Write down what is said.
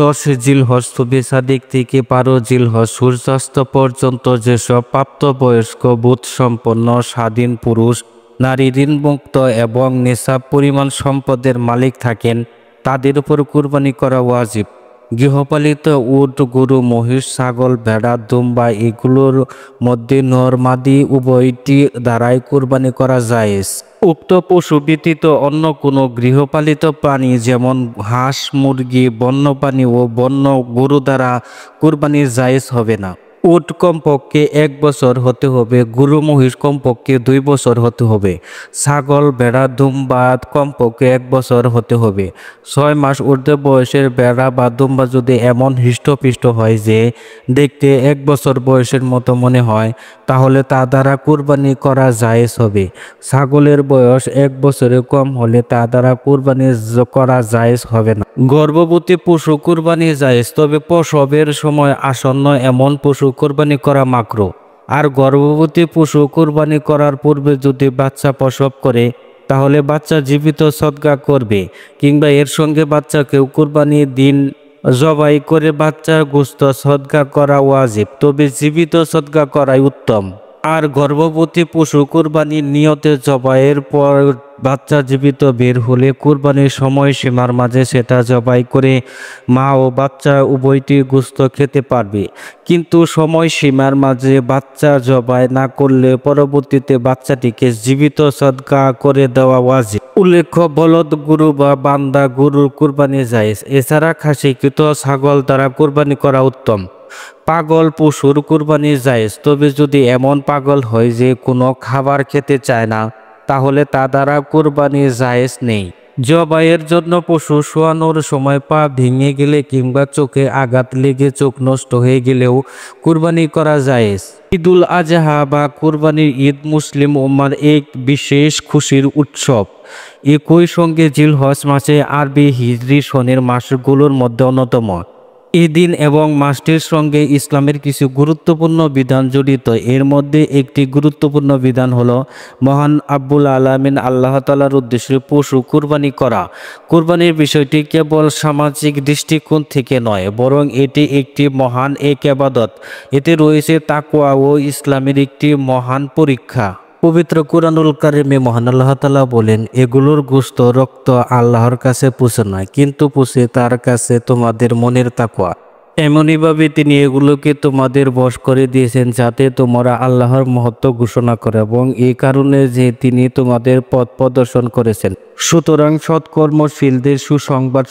10 জিলহজ তবে সাদিক থেকে 12 জিলহজ সূর্যাস্ত পর্যন্ত যেসব প্রাপ্তবয়স্ক বোধসম্পন্ন স্বাধীন পুরুষ নারী ঋণমুক্ত এবং নেশাব পরিমাণ সম্পদের মালিক থাকেন তাদের উপর কুরবানি করা ওয়াজিব। গৃহপালিত উট, গরু, মহিষ, ছাগল, ভেড়া, দুম্বা এগুলোর মধ্যে নর মাদি উভয়টি দ্বারাই কুরবানি করা জায়েজ। উক্ত পশু ব্যতীত অন্য কোনো গৃহপালিত প্রাণী যেমন হাঁস, মুরগি, বন্যপ্রাণী ও বন্য গরু দ্বারা কুরবানি জায়েজ হবে না। উট কমপক্ষে 1 বছর হতে হবে, গরু মহিষ কমপক্ষে 2 বছর হতে হবে, ছাগল, ভেড়া, দুম্বা কমপক্ষে 1 বছর হতে হবে। 6 মাস ঊর্ধ্বে বয়সের ভেড়া বা দুম্বা যদি এমন হৃষ্টপুষ্ট হয় যে দেখতে 1 বছর বয়সের মতো মনে হয় তাহলে তা দ্বারা কুরবানি করা জায়েজ হবে। ছাগলের বয়স 1 বছরের কম হলে তা দ্বারা কুরবানি করা জায়েজ হবে না। গর্ভবতী পশু কুরবানি জায়েজ, তবে প্রসবের সময় আসন্ন এমন পশু কুরবানি করা মাকরুহ। আর গর্ভবতী পশু কুরবানি করার পূর্বে যদি বাচ্চা প্রসব করে তাহলে বাচ্চা জীবিত সদকা করবে, কিংবা এর সঙ্গে বাচ্চাকেও কুরবানির দিন জবাই করে বাচ্চার গোশত সদকা করা ওয়াজিব, তবে জীবিত সদকা করাই উত্তম। আর গর্ভবতী পশু কুরবানির নিয়তে জবাইয়ের পর বাচ্চা জীবিত বের হলে কুরবানির সময়সীমার মাঝে সেটা জবাই করে মা ও বাচ্চা উভয়টি গোশত খেতে পারবে, কিন্তু সময়সীমার মাঝে বাচ্চা জবাই না করলে পরবর্তীতে বাচ্চাটিকে জীবিত সদকা করে দেওয়া ওয়াজিব। উল্লেখ্য, বলদ গরু বা বান্দা গরুর কুরবানি জায়েজ। এছাড়া খাসিকৃত ছাগল দ্বারা কুরবানি করা উত্তম। পাগল পশুর কুরবানি জায়েজ, তবে যদি এমন পাগল হয় যে কোনো খাবার খেতে চায় না তাহলে তা দ্বারা কুরবানি জায়েজ নেই। জবাইয়ের জন্য পশু শোয়ানোর সময় পা ভেঙে গেলে কিংবা চোখে আঘাত লেগে চোখ নষ্ট হয়ে গেলেও কুরবানি করা জায়েজ। ঈদুল আজহা বা কুরবানির ঈদ মুসলিম উম্মার এক বিশেষ খুশির উৎসব। একই সঙ্গে জিলহজ মাসে আরবি হিজরি সনের মাসগুলোর মধ্যে অন্যতম। এই দিন এবং মাসটির সঙ্গে ইসলামের কিছু গুরুত্বপূর্ণ বিধান জড়িত। এর মধ্যে একটি গুরুত্বপূর্ণ বিধান হলো মহান রব্বুল আলামিন আল্লাহ তাআলার উদ্দেশ্যে পশু কুরবানি করা। কুরবানির বিষয়টি কেবল সামাজিক দৃষ্টিকোণ থেকে নয়, বরং এটি একটি মহান ইবাদত। এতে রয়েছে তাকওয়া ও ইসলামের একটি মহান পরীক্ষা। পবিত্র কুরআনুল কারিমে মহান আল্লাহ তাআলা বলেন, এগুলোর গোশত রক্ত আল্লাহর কাছে পৌঁছে নয়, কিন্তু পৌঁছে তার কাছে তোমাদের মনের তাকওয়া। এমনইভাবে তিনি এগুলোকে তোমাদের বশ করে দিয়েছেন যাতে তোমরা আল্লাহর মহত্ব ঘোষণা করো, এবং এই কারণে যে তিনি তোমাদের পথ প্রদর্শন করেছেন। সুতরাং সৎকর্মশীলদের সুসংবাদ